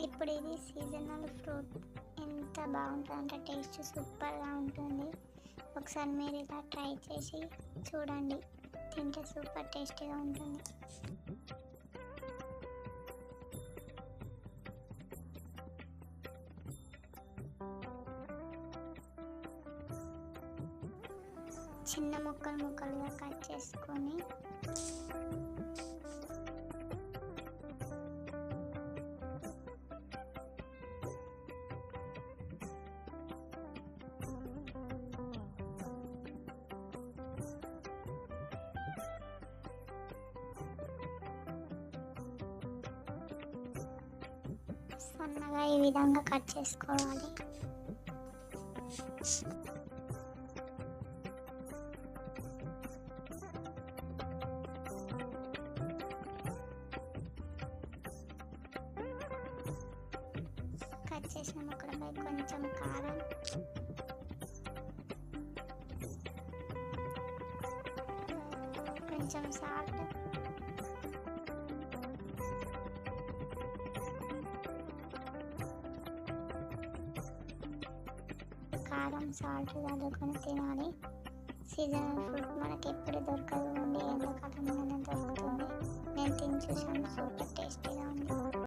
ఇప్పుడు ఇది seasonal fruit. ఎంత బాగుంటుందంటే టేస్ట్ సూపర్గా ఉంటుంది. ఒకసారి మీరు ఇలా ట్రై చేసి చూడండి, తింటే సూపర్ టేస్టీగా ఉంటుంది. చిన్న ముక్కలుగా కట్ చేసుకొని సన్నగా ఈ విధంగా కట్ చేసుకోవాలి. కట్ చేసిన ముక్కలపై కొంచెం కారం, కొంచెం సాల్ట్, కారం సాల్ట్ చల్లుకొని తినాలి. సీజనల్ ఫ్రూట్ మనకి ఎప్పుడు దొరకదు, ఎండాకాలంలోనే దొరుకుతుంది. నేను తిని చూసాను, సూపర్ టేస్టీగా ఉంది.